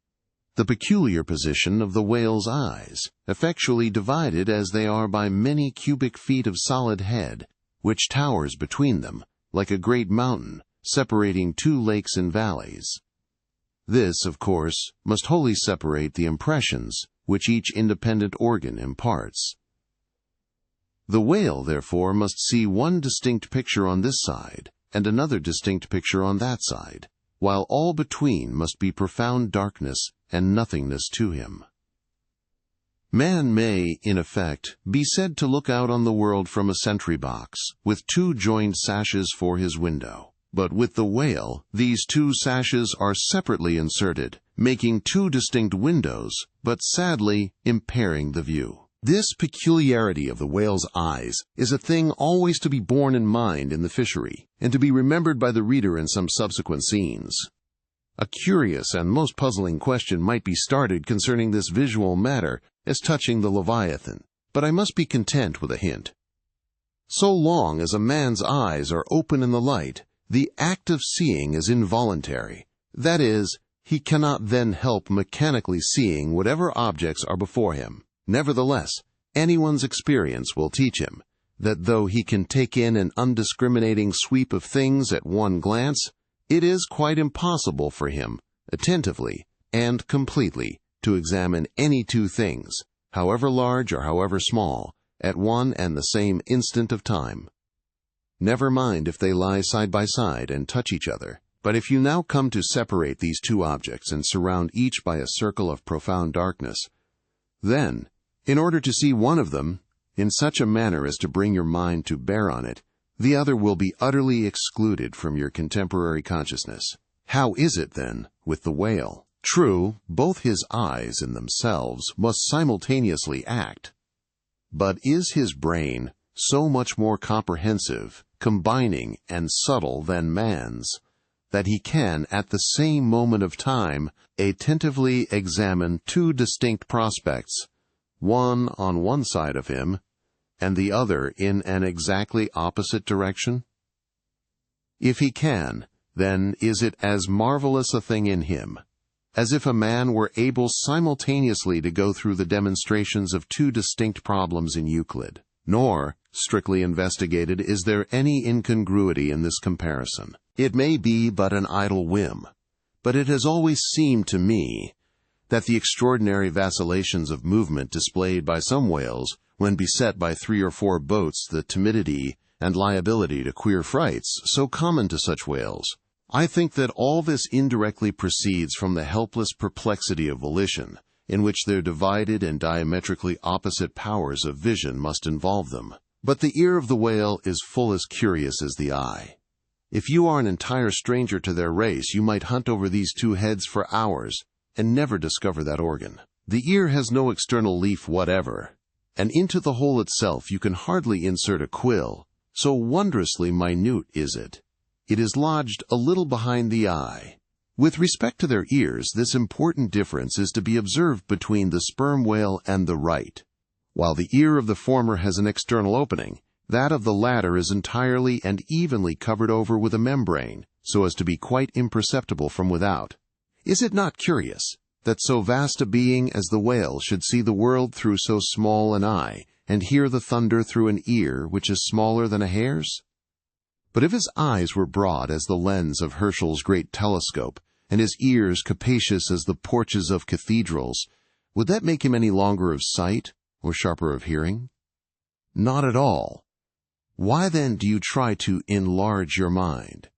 the peculiar position of the whale's eyes, effectually divided as they are by many cubic feet of solid head, which towers between them, like a great mountain, separating two lakes and valleys. This, of course, must wholly separate the impressions which each independent organ imparts. The whale, therefore, must see one distinct picture on this side, and another distinct picture on that side, while all between must be profound darkness and nothingness to him. Man may, in effect, be said to look out on the world from a sentry box, with two joined sashes for his window. But with the whale, these two sashes are separately inserted, making two distinct windows, but sadly impairing the view. This peculiarity of the whale's eyes is a thing always to be borne in mind in the fishery, and to be remembered by the reader in some subsequent scenes. A curious and most puzzling question might be started concerning this visual matter as touching the Leviathan, but I must be content with a hint. So long as a man's eyes are open in the light, the act of seeing is involuntary. That is, he cannot then help mechanically seeing whatever objects are before him. Nevertheless, anyone's experience will teach him that though he can take in an undiscriminating sweep of things at one glance, it is quite impossible for him, attentively and completely, to examine any two things, however large or however small, at one and the same instant of time. Never mind if they lie side by side and touch each other, but if you now come to separate these two objects and surround each by a circle of profound darkness, then, in order to see one of them, in such a manner as to bring your mind to bear on it, the other will be utterly excluded from your contemporary consciousness. How is it, then, with the whale? True, both his eyes in themselves must simultaneously act. But is his brain so much more comprehensive, combining, and subtle than man's, that he can, at the same moment of time, attentively examine two distinct prospects, one on one side of him, and the other in an exactly opposite direction? If he can, then is it as marvelous a thing in him, as if a man were able simultaneously to go through the demonstrations of two distinct problems in Euclid. Nor, strictly investigated, is there any incongruity in this comparison. It may be but an idle whim, but it has always seemed to me that the extraordinary vacillations of movement displayed by some whales when beset by 3 or 4 boats, the timidity and liability to queer frights so common to such whales, I think that all this indirectly proceeds from the helpless perplexity of volition, in which their divided and diametrically opposite powers of vision must involve them. But the ear of the whale is full as curious as the eye. If you are an entire stranger to their race, you might hunt over these two heads for hours and never discover that organ. The ear has no external leaf whatever, and into the hole itself you can hardly insert a quill, so wondrously minute is it. It is lodged a little behind the eye. With respect to their ears, this important difference is to be observed between the sperm whale and the right. While the ear of the former has an external opening, that of the latter is entirely and evenly covered over with a membrane, so as to be quite imperceptible from without. Is it not curious that so vast a being as the whale should see the world through so small an eye, and hear the thunder through an ear which is smaller than a hare's? But if his eyes were broad as the lens of Herschel's great telescope, and his ears capacious as the porches of cathedrals, would that make him any longer of sight, or sharper of hearing? Not at all. Why then do you try to enlarge your mind?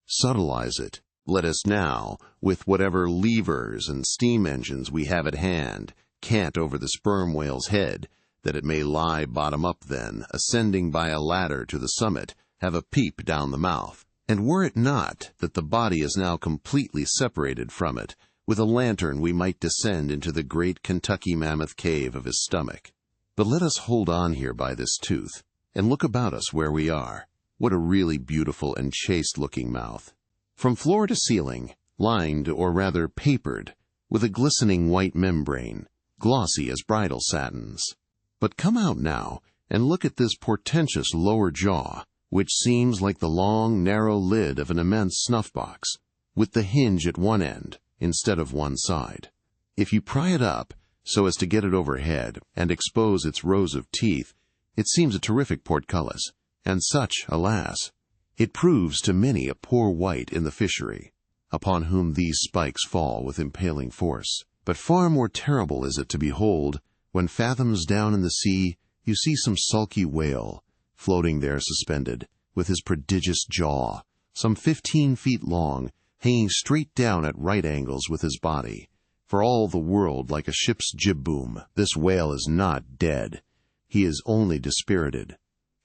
Subtilize it. Let us now, with whatever levers and steam engines we have at hand, cant over the sperm whale's head, that it may lie bottom up then, ascending by a ladder to the summit, have a peep down the mouth. And were it not that the body is now completely separated from it, with a lantern we might descend into the great Kentucky mammoth cave of his stomach. But let us hold on here by this tooth, and look about us where we are. What a really beautiful and chaste-looking mouth. From floor to ceiling, lined, or rather papered, with a glistening white membrane, glossy as bridal satins. But come out now, and look at this portentous lower jaw, which seems like the long, narrow lid of an immense snuff-box, with the hinge at one end, instead of one side. If you pry it up so as to get it overhead and expose its rows of teeth, it seems a terrific portcullis, and such, alas, it proves to many a poor wight in the fishery, upon whom these spikes fall with impaling force. But far more terrible is it to behold, when fathoms down in the sea you see some sulky whale, floating there suspended, with his prodigious jaw, some 15 feet long, hanging straight down at right angles with his body, for all the world like a ship's jib-boom. This whale is not dead. He is only dispirited,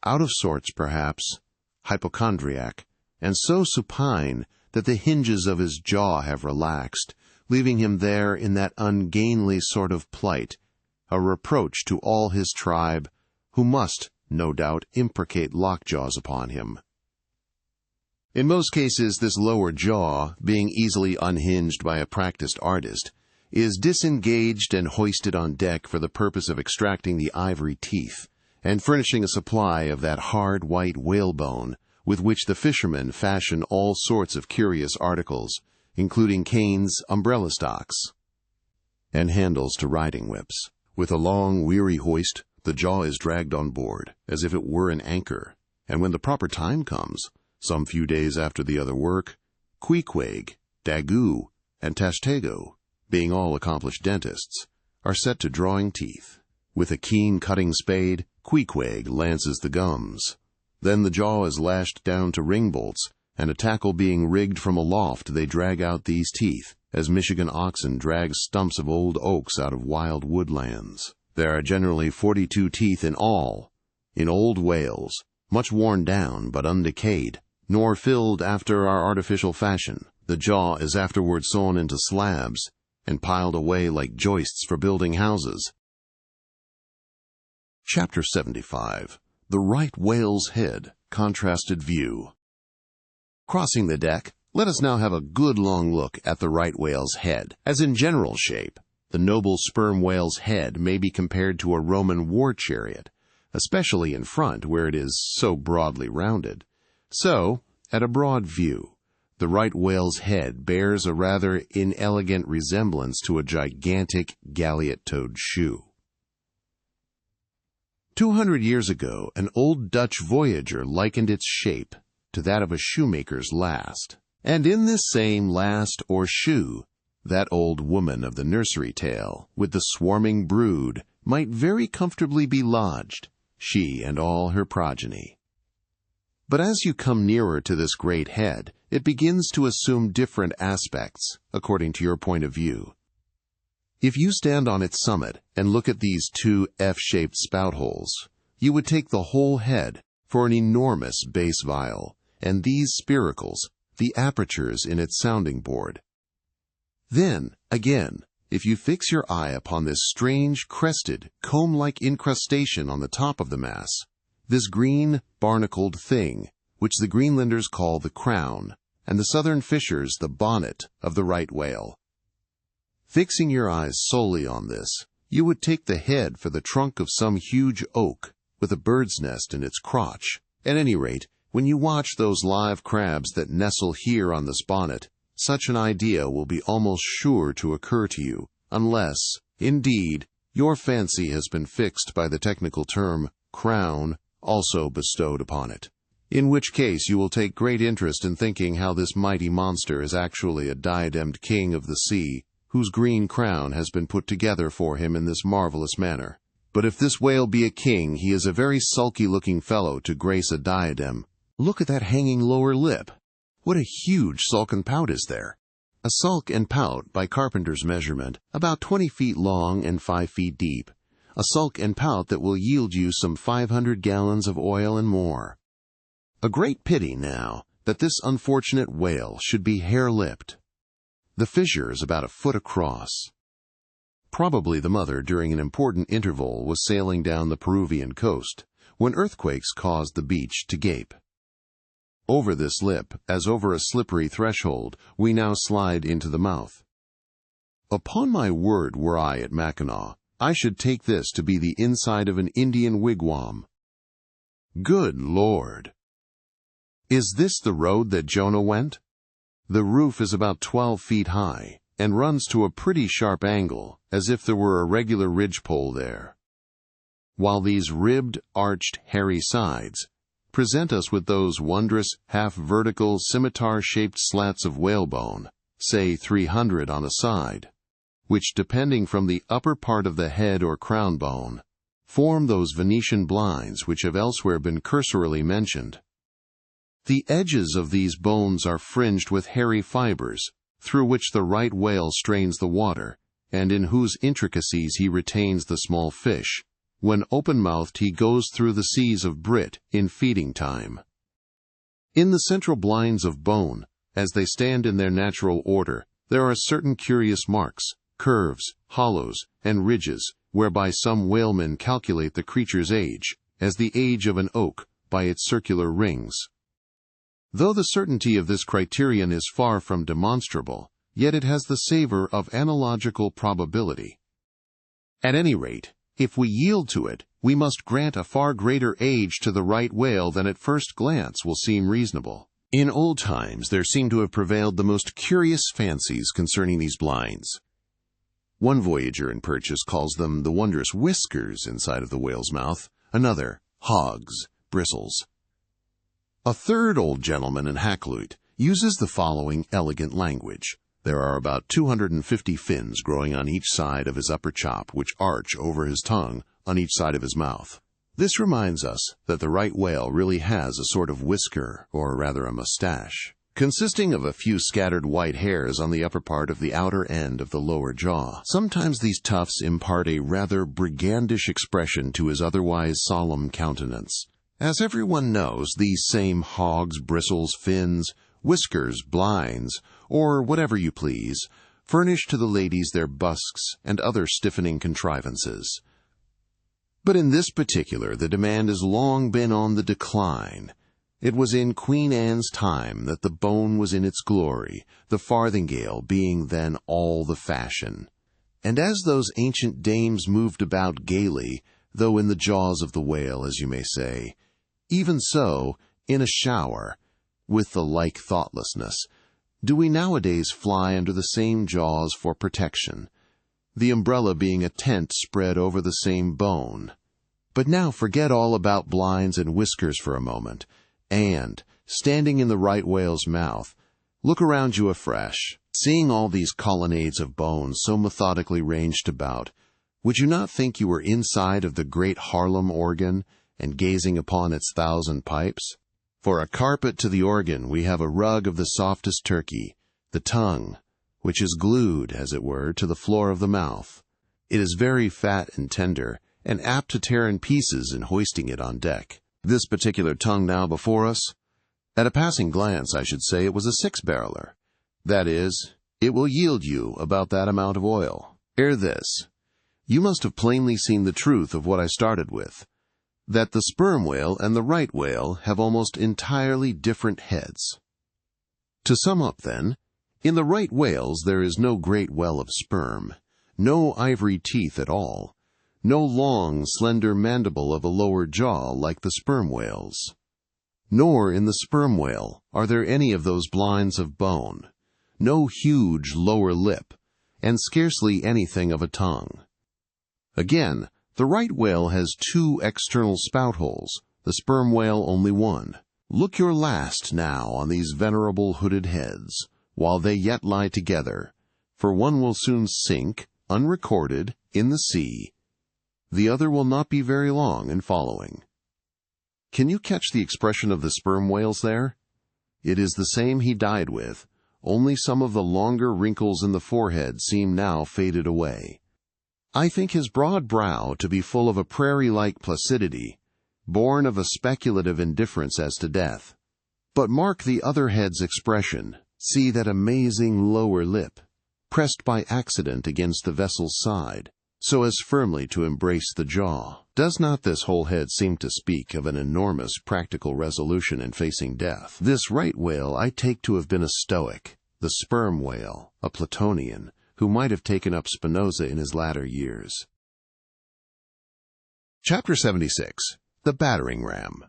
out of sorts perhaps, hypochondriac, and so supine that the hinges of his jaw have relaxed, leaving him there in that ungainly sort of plight, a reproach to all his tribe, who must, no doubt, imprecate lockjaws upon him. In most cases, this lower jaw, being easily unhinged by a practiced artist, is disengaged and hoisted on deck for the purpose of extracting the ivory teeth, and furnishing a supply of that hard white whalebone with which the fishermen fashion all sorts of curious articles, including canes, umbrella stocks, and handles to riding whips. With a long, weary hoist, the jaw is dragged on board, as if it were an anchor, and when the proper time comes, some few days after the other work, Queequeg, Daggoo, and Tashtego, being all accomplished dentists, are set to drawing teeth. With a keen cutting spade, Queequeg lances the gums. Then the jaw is lashed down to ring bolts, and a tackle being rigged from aloft, they drag out these teeth, as Michigan oxen drag stumps of old oaks out of wild woodlands. There are generally 42 teeth in all, in old whales, much worn down but undecayed, nor filled after our artificial fashion. The jaw is afterward sewn into slabs, and piled away like joists for building houses. Chapter 75. The Right Whale's Head, Contrasted View. Crossing the deck, let us now have a good long look at the right whale's head. As in general shape, the noble sperm whale's head may be compared to a Roman war chariot, especially in front where it is so broadly rounded. So, at a broad view, the right whale's head bears a rather inelegant resemblance to a gigantic galliot-toed shoe. 200 years ago, an old Dutch voyager likened its shape to that of a shoemaker's last. And in this same last or shoe, that old woman of the nursery tale, with the swarming brood, might very comfortably be lodged, she and all her progeny. But as you come nearer to this great head, it begins to assume different aspects, according to your point of view. If you stand on its summit and look at these two F-shaped spout holes, you would take the whole head for an enormous bass viol, and these spiracles, the apertures in its sounding board. Then, again, if you fix your eye upon this strange, crested, comb-like incrustation on the top of the mass, this green, barnacled thing, which the Greenlanders call the crown, and the southern fishers the bonnet of the right whale. Fixing your eyes solely on this, you would take the head for the trunk of some huge oak, with a bird's nest in its crotch. At any rate, when you watch those live crabs that nestle here on this bonnet, such an idea will be almost sure to occur to you, unless, indeed, your fancy has been fixed by the technical term crown also bestowed upon it, in which case you will take great interest in thinking how this mighty monster is actually a diademed king of the sea, whose green crown has been put together for him in this marvelous manner. But if this whale be a king, he is a very sulky-looking fellow to grace a diadem. Look at that hanging lower lip. What a huge sulk and pout is there! A sulk and pout, by carpenter's measurement, about 20 feet long and 5 feet deep. A sulk and pout that will yield you some 500 gallons of oil and more. A great pity, now, that this unfortunate whale should be hare-lipped. The fissure is about a foot across. Probably the mother, during an important interval, was sailing down the Peruvian coast, when earthquakes caused the beach to gape. Over this lip, as over a slippery threshold, we now slide into the mouth. Upon my word, were I at Mackinac, I should take this to be the inside of an Indian wigwam. Good Lord! Is this the road that Jonah went? The roof is about 12 feet high, and runs to a pretty sharp angle, as if there were a regular ridgepole there. While these ribbed, arched, hairy sides present us with those wondrous, half-vertical, scimitar-shaped slats of whalebone, say 300 on a side, which, depending from the upper part of the head or crown bone, form those Venetian blinds which have elsewhere been cursorily mentioned. The edges of these bones are fringed with hairy fibers, through which the right whale strains the water, and in whose intricacies he retains the small fish. When open-mouthed he goes through the seas of Brit in feeding time. In the central blinds of bone, as they stand in their natural order, there are certain curious marks, curves, hollows, and ridges, whereby some whalemen calculate the creature's age, as the age of an oak, by its circular rings. Though the certainty of this criterion is far from demonstrable, yet it has the savor of analogical probability. At any rate, if we yield to it, we must grant a far greater age to the right whale than at first glance will seem reasonable. In old times there seem to have prevailed the most curious fancies concerning these blinds. One voyager in purchase calls them the wondrous whiskers inside of the whale's mouth, another, hogs, bristles. A third old gentleman in Hakluyt uses the following elegant language. There are about 250 fins growing on each side of his upper chop, which arch over his tongue on each side of his mouth. This reminds us that the right whale really has a sort of whisker, or rather a mustache, consisting of a few scattered white hairs on the upper part of the outer end of the lower jaw. Sometimes these tufts impart a rather brigandish expression to his otherwise solemn countenance. As everyone knows, these same hogs, bristles, fins, whiskers, blinds, or whatever you please, furnish to the ladies their busks and other stiffening contrivances. But in this particular, the demand has long been on the decline. It was in Queen Anne's time that the bone was in its glory, the farthingale being then all the fashion. And as those ancient dames moved about gaily, though in the jaws of the whale, as you may say, even so, in a shower, with the like thoughtlessness, do we nowadays fly under the same jaws for protection, the umbrella being a tent spread over the same bone. But now forget all about blinds and whiskers for a moment, and, standing in the right whale's mouth, look around you afresh. Seeing all these colonnades of bones so methodically ranged about, would you not think you were inside of the great Harlem organ, and gazing upon its 1,000 pipes? For a carpet to the organ we have a rug of the softest turkey, the tongue, which is glued, as it were, to the floor of the mouth. It is very fat and tender, and apt to tear in pieces in hoisting it on deck. This particular tongue now before us, at a passing glance I should say it was a 6-barreler. That is, it will yield you about that amount of oil. Ere this, you must have plainly seen the truth of what I started with, that the sperm whale and the right whale have almost entirely different heads. To sum up, then, in the right whales there is no great well of sperm, no ivory teeth at all, no long, slender mandible of a lower jaw like the sperm whales. Nor in the sperm whale are there any of those blinds of bone, no huge lower lip, and scarcely anything of a tongue. Again, the right whale has 2 external spout holes, the sperm whale only 1. Look your last now on these venerable hooded heads, while they yet lie together, for one will soon sink, unrecorded, in the sea. The other will not be very long in following. Can you catch the expression of the sperm whales there? It is the same he died with, only some of the longer wrinkles in the forehead seem now faded away. I think his broad brow to be full of a prairie-like placidity, born of a speculative indifference as to death. But mark the other head's expression. See that amazing lower lip, pressed by accident against the vessel's side, so as firmly to embrace the jaw. Does not this whole head seem to speak of an enormous practical resolution in facing death? This right whale I take to have been a Stoic, the sperm whale, a Platonian, who might have taken up Spinoza in his latter years. Chapter 76. The Battering-Ram.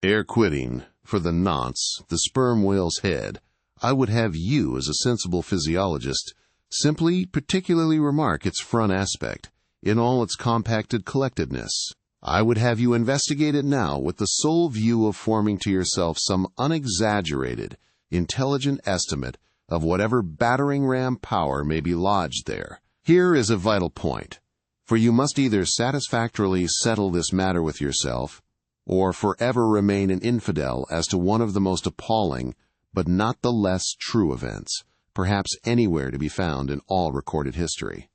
Ere quitting, for the nonce, the sperm whale's head, I would have you, as a sensible physiologist, simply particularly remark its front aspect, in all its compacted collectedness. I would have you investigate it now with the sole view of forming to yourself some unexaggerated, intelligent estimate of whatever battering-ram power may be lodged there. Here is a vital point, for you must either satisfactorily settle this matter with yourself, or forever remain an infidel as to one of the most appalling, but not the less true events, perhaps anywhere to be found in all recorded history.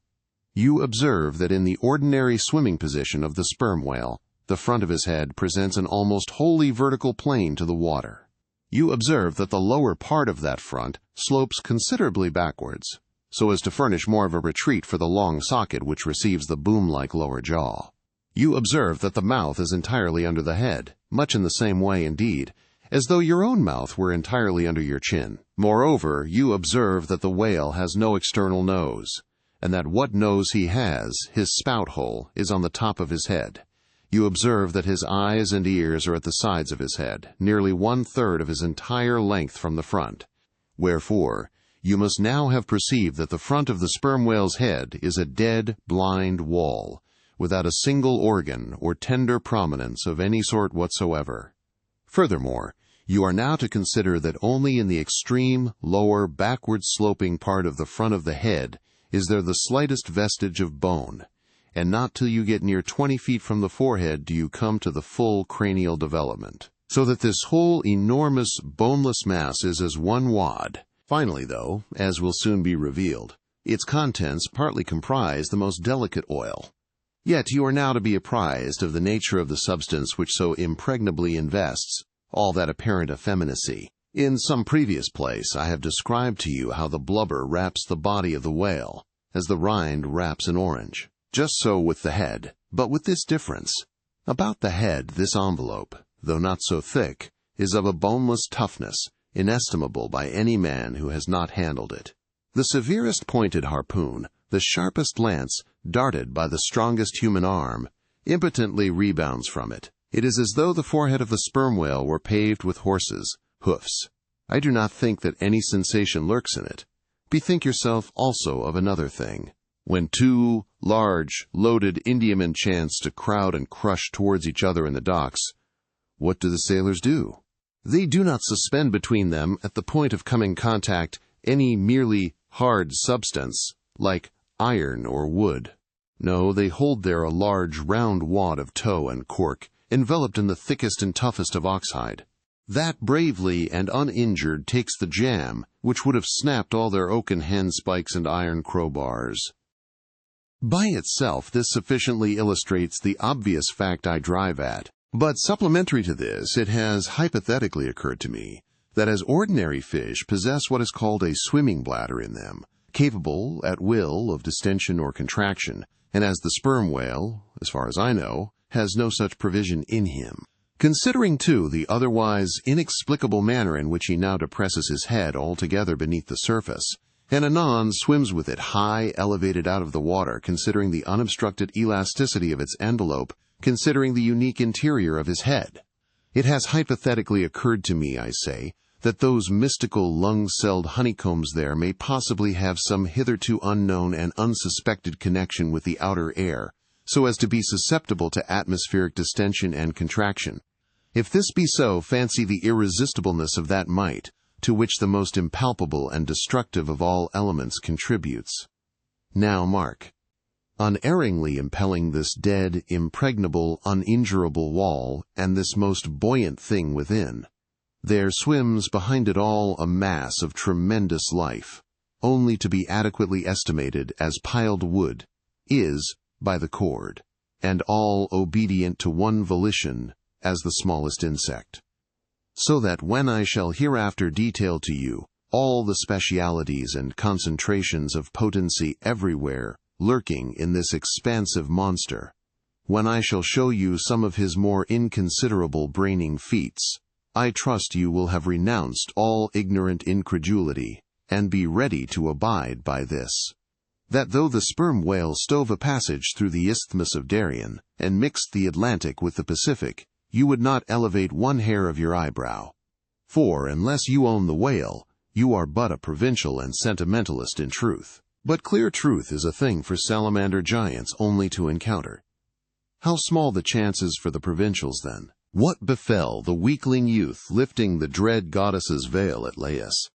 You observe that in the ordinary swimming position of the sperm whale, the front of his head presents an almost wholly vertical plane to the water. You observe that the lower part of that front slopes considerably backwards, so as to furnish more of a retreat for the long socket which receives the boom-like lower jaw. You observe that the mouth is entirely under the head, much in the same way, indeed, as though your own mouth were entirely under your chin. Moreover, you observe that the whale has no external nose, and that what nose he has, his spout hole, is on the top of his head. You observe that his eyes and ears are at the sides of his head, nearly 1/3 of his entire length from the front. Wherefore, you must now have perceived that the front of the sperm whale's head is a dead, blind wall, without a single organ or tender prominence of any sort whatsoever. Furthermore, you are now to consider that only in the extreme, lower, backward-sloping part of the front of the head is there the slightest vestige of bone, and not till you get near 20 feet from the forehead do you come to the full cranial development, so that this whole enormous, boneless mass is as one wad. Finally, though, as will soon be revealed, its contents partly comprise the most delicate oil. Yet you are now to be apprised of the nature of the substance which so impregnably invests all that apparent effeminacy. In some previous place I have described to you how the blubber wraps the body of the whale, as the rind wraps an orange. Just so with the head, but with this difference. About the head this envelope, though not so thick, is of a boneless toughness, inestimable by any man who has not handled it. The severest pointed harpoon, the sharpest lance, darted by the strongest human arm, impotently rebounds from it. It is as though the forehead of the sperm whale were paved with horses' hoofs. I do not think that any sensation lurks in it. Bethink yourself also of another thing. When two large, loaded Indiamen chance to crowd and crush towards each other in the docks, what do the sailors do? They do not suspend between them at the point of coming contact any merely hard substance, like iron or wood. No, they hold there a large round wad of tow and cork, enveloped in the thickest and toughest of oxhide. That bravely and uninjured takes the jam, which would have snapped all their oaken handspikes and iron crowbars. By itself, this sufficiently illustrates the obvious fact I drive at. But supplementary to this, it has hypothetically occurred to me that as ordinary fish possess what is called a swimming bladder in them, capable at will of distension or contraction, and as the sperm whale, as far as I know, has no such provision in him. Considering, too, the otherwise inexplicable manner in which he now depresses his head altogether beneath the surface, and anon swims with it high elevated out of the water, considering the unobstructed elasticity of its envelope, considering the unique interior of his head, it has hypothetically occurred to me, I say, that those mystical lung-celled honeycombs there may possibly have some hitherto unknown and unsuspected connection with the outer air, so as to be susceptible to atmospheric distension and contraction. If this be so, fancy the irresistibleness of that might, to which the most impalpable and destructive of all elements contributes. Now mark. Unerringly impelling this dead, impregnable, uninjurable wall, and this most buoyant thing within, there swims behind it all a mass of tremendous life, only to be adequately estimated as piled wood is by the cord, and all obedient to one volition as the smallest insect. So that when I shall hereafter detail to you all the specialities and concentrations of potency everywhere lurking in this expansive monster, when I shall show you some of his more inconsiderable braining feats, I trust you will have renounced all ignorant incredulity, and be ready to abide by this, that though the sperm whale stove a passage through the Isthmus of Darien, and mixed the Atlantic with the Pacific, you would not elevate one hair of your eyebrow. For, unless you own the whale, You are but a provincial and sentimentalist in truth. But clear truth is a thing for salamander giants only to encounter. How small the chances for the provincials, then? What befell the weakling youth lifting the dread goddess's veil at Laius?